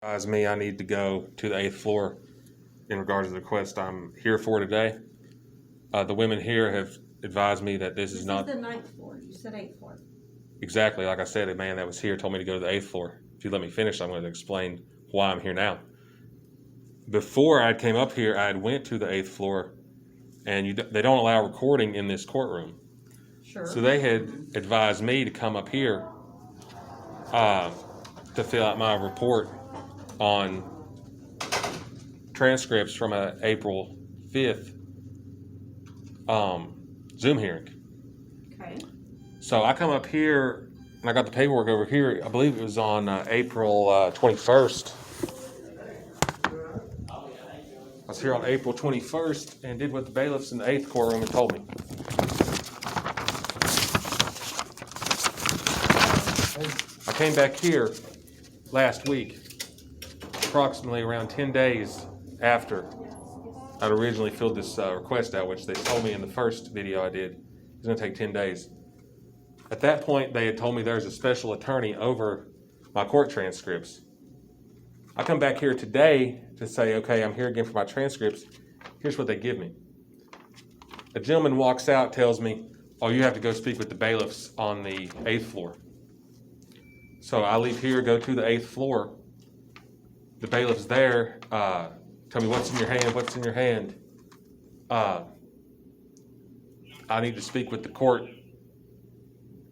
Advised me I need to go to the 8th floor in regards to the request I'm here for today. The women here have advised me that this is not the 9th floor. You said 8th floor. exactly like I said. A man that was here told me to go to the 8th floor. If you let me finish, I'm going to explain why I'm here now. Before I came up here, I had went to the 8th floor, and they don't allow recording in this courtroom. Sure. So they had advised me to come up here to fill out my report on transcripts from an April 5th Zoom hearing. Okay. So I come up here and I got the paperwork over here. I believe it was on April 21st. I was here on April 21st and did what the bailiffs in the 8th courtroom had told me. I came back here last week, approximately around 10 days after I'd originally filled this request out, which they told me in the first video I did it was going to take 10 days. At that point, they had told me there's a special attorney over my court transcripts. I come back here today to say, okay, I'm here again for my transcripts. Here's what they give me. A gentleman walks out, tells me, oh, you have to go speak with the bailiffs on the 8th floor. So I leave here, go to the 8th floor. The bailiff's there, tell me what's in your hand, what's in your hand. I need to speak with the court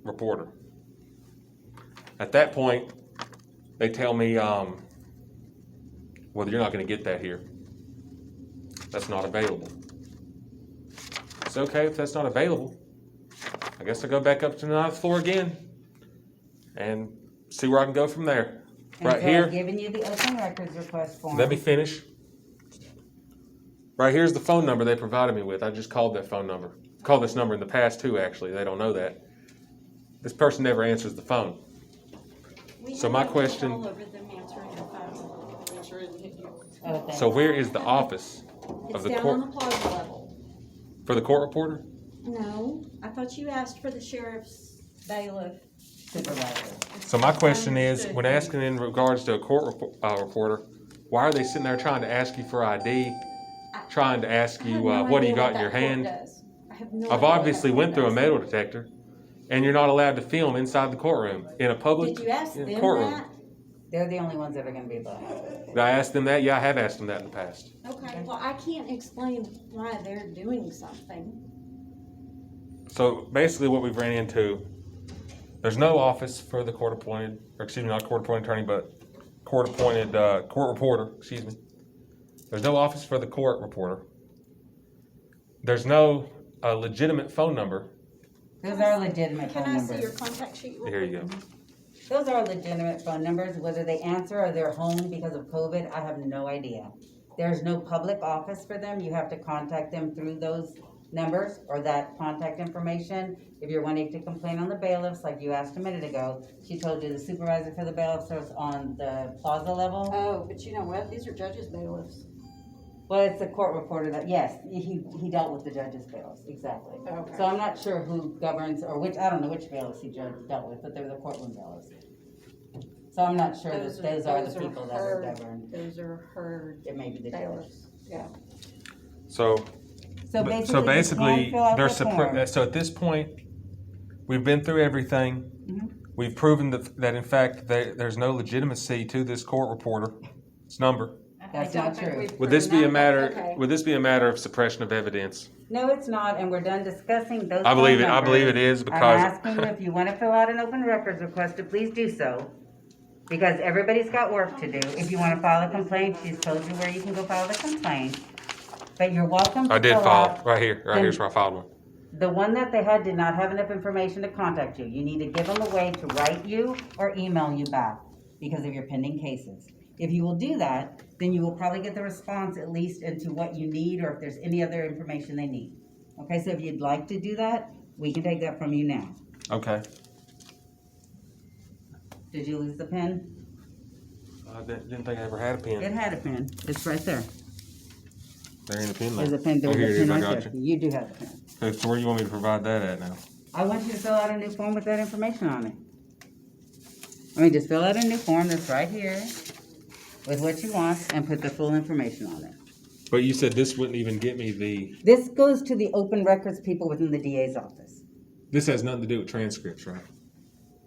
reporter. At that point, they tell me, well, you're not going to get that here. That's not available. It's okay if that's not available. I guess I'll go back up to the 9th floor again and see where I can go from there. And Right so here. I've given you the open records request form. Let me finish. Right here's the phone number they provided me with. I just called that phone number. Called this number in the past too, actually. They don't know that. This person never answers the phone. So my question. All over them answering the phone. Okay. So where is the office It's of the down court on the plaza level. for the court reporter? No, I thought you asked for the sheriff's bailiff. Supervisor. So my question is, when asking in regards to a court reporter, why are they sitting there trying to ask you for ID, trying to ask I you have no what do you idea got in what your that court hand? does. I have no I've idea what obviously that went court through a does. metal detector, and you're not allowed to film inside the courtroom in a public Did you ask them courtroom. that? They're the only ones that are going to be allowed. Did I ask them that? Yeah, I have asked them that in the past. Okay, well, I can't explain why they're doing something. So basically what we've ran into, there's no office for the court appointed, or excuse me, not court appointed attorney, but court appointed court reporter, excuse me. There's no office for the court reporter. There's no legitimate phone number. Those are legitimate Can phone I numbers. see your contact sheet? real Here you quick? go. Those are legitimate phone numbers. Whether they answer or they're home because of COVID, I have no idea. There's no public office for them. You have to contact them through those numbers or that contact information. If you're wanting to complain on the bailiffs, like you asked a minute ago, she told you the supervisor for the bailiffs was on the plaza level. Oh, but you know what? These are judges' bailiffs. Well, it's the court reporter that, yes, he dealt with the judges' bailiffs, exactly. Okay. So I'm not sure who governs, or which, I don't know which bailiffs he dealt with, but they're the courtroom bailiffs. So I'm not sure that those are the people that are governed. Those are her It may be the bailiffs. judges. Yeah. So So basically, they're so at this point, we've been through everything. Mhm. We've proven that in fact there's no legitimacy to this court reporter's number. That's I don't not think true. we've Would this proven be a that, matter? but okay. Would this be a matter of suppression of evidence? No, it's not, and we're done discussing those. I believe phone it. I believe it numbers. is because I'm asking you if you want to fill out an open records request to please do so, because everybody's got work to do. If you want to file a complaint, she's told you where you can go file the complaint. But you're welcome to I did fill file out. right here. Right here's where I filed one. The one that they had did not have enough information to contact you. You need to give them a way to write you or email you back because of your pending cases. If you will do that, then you will probably get the response at least into what you need or if there's any other information they need. Okay, so if you'd like to do that, we can take that from you now. Okay. Did you lose the pen? I didn't think I ever had a pen. It had a pen. It's right there. There ain't a pen There's there. a pen. Oh, There's here a it pen is. I right got there. you. You do have a pen. Okay, so where do you want me to provide that at now? I want you to fill out a new form with that information on it. I mean, just fill out a new form that's right here. with what you want and put the full information on it. But you said this wouldn't even get me the. This goes to the open records people within the DA's office. This has nothing to do with transcripts, right?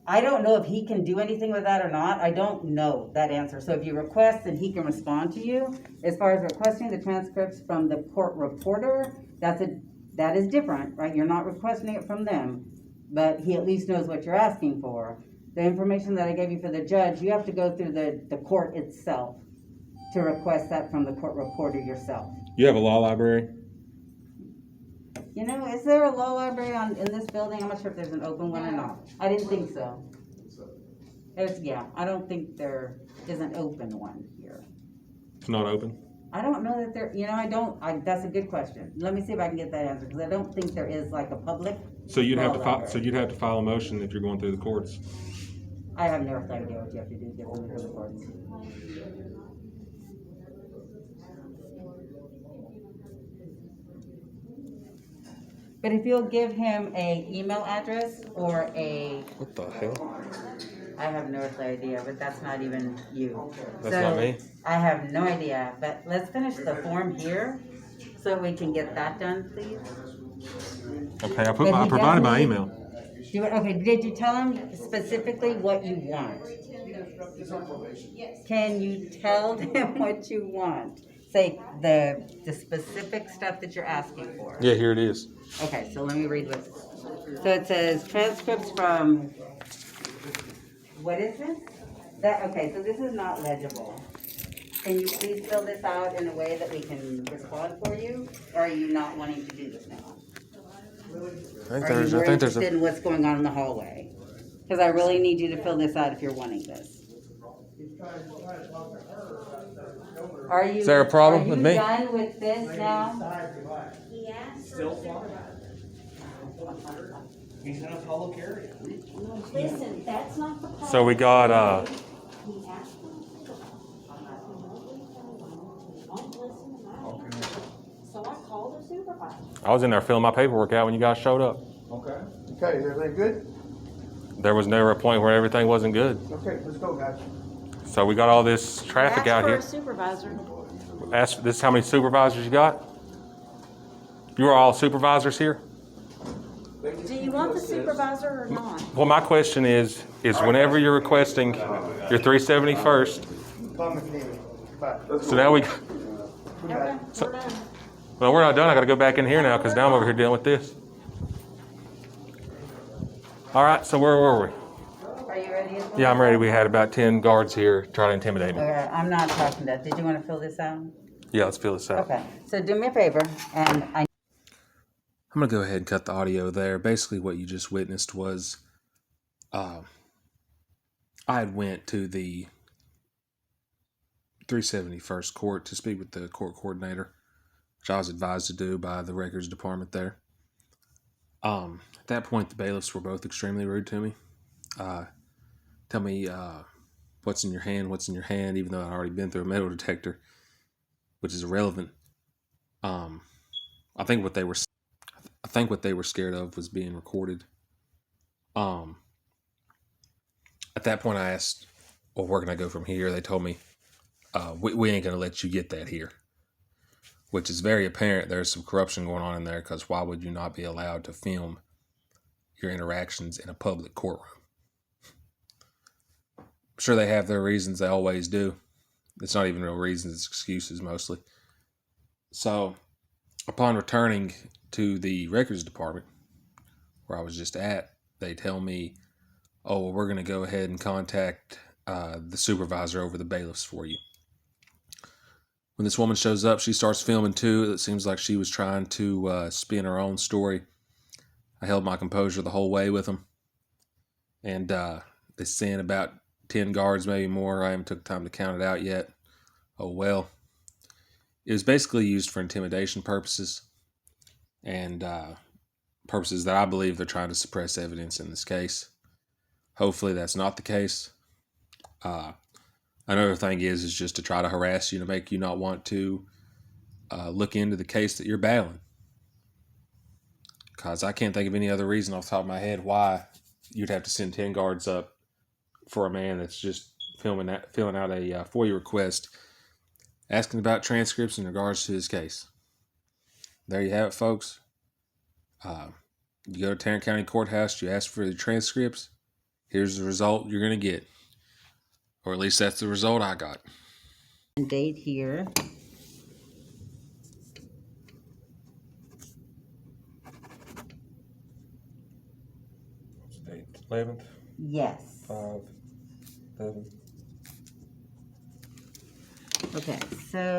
I don't know if he can do anything with that or not. I don't know that answer. So if you request, then he can respond to you. As far as requesting the transcripts from the court reporter, that is different, right? You're not requesting it from them, but he at least knows what you're asking for. The information that I gave you for the judge, you have to go through the court itself to request that from the court reporter yourself. You have a law library? You know, is there a law library in this building? I'm not sure if there's an open one or not. I didn't think so. I don't think there is an open one here. It's not open? I don't know that there, that's a good question. Let me see if I can get that answer, because I don't think there is like a public. So you'd have to library. you'd have to file a motion if you're going through the courts. I have no idea what you have to do to get them to the courts. But if you'll give him a email address or a, What the hell? I have no idea, but that's not even you. That's not me? I have no idea, but let's finish the form here so we can get that done, please. Okay, I But he provided my definitely- email. Okay, did you tell him specifically what you want? Can you tell them what you want? Say the specific stuff that you're asking for. Yeah, here it is. Okay, so let me read what, so it says transcripts from, what is this? Okay, so this is not legible. Can you please fill this out in a way that we can respond for you? Or are you not wanting to do this now? I Are you more interested in what's going on in the hallway? Because I really need you to fill this out if you're wanting this. Are you? Is there a problem with me? Are you done with this now? He asked for Still a supervisor. He's in a public area. Listen, that's not the part. So we got, He asked for a supervisor. He won't listen to my. So I called a supervisor. I was in there filling my paperwork out when you guys showed up. Okay. Okay, is everything good? There was never a point where everything wasn't good. Okay, let's go, guys. So we got all this traffic out here. Ask for a supervisor. This is how many supervisors you got? You are all supervisors here? Do you want the supervisor or not? Well, my question is whenever you're requesting your 371st, Call me if you need me. Bye. so now we, Okay, we're done. well, we're not done. I got to go back in here now because now I'm over here dealing with this. All right, so where were we? Are you ready? Yeah, I'm ready. We had about 10 guards here trying to intimidate me. Okay, I'm not talking that. Did you want to fill this out? Yeah, let's fill this out. Okay, so do me a favor, and I'm going to go ahead and cut the audio there. Basically, what you just witnessed was I had went to the 371st Court to speak with the court coordinator, which I was advised to do by the records department there. At that point, the bailiffs were both extremely rude to me. Tell me what's in your hand, even though I'd already been through a metal detector, which is irrelevant. I think what they were scared of was being recorded. At that point, I asked, well, where can I go from here? They told me, we ain't going to let you get that here, which is very apparent. There's some corruption going on in there, because why would you not be allowed to film your interactions in a public courtroom? I'm sure they have their reasons. They always do. It's not even real reasons. It's excuses mostly. So upon returning to the records department where I was just at, they tell me, oh, well, we're going to go ahead and contact the supervisor over the bailiffs for you. When this woman shows up, she starts filming too. It seems like she was trying to spin her own story. I held my composure the whole way with them. And they sent about 10 guards, maybe more. I haven't took time to count it out yet. Oh, well. It was basically used for intimidation purposes. And purposes that I believe they're trying to suppress evidence in this case. Hopefully that's not the case. Another thing is just to try to harass you, to make you not want to look into the case that you're battling. Because I can't think of any other reason off the top of my head why you'd have to send 10 guards up for a man that's just filling out a FOIA request asking about transcripts in regards to his case. There you have it, folks. You go to Tarrant County Courthouse, you ask for the transcripts. Here's the result you're going to get. Or at least that's the result I got. Date here. What's the date? 11th? Yes. 5, 11. Okay, so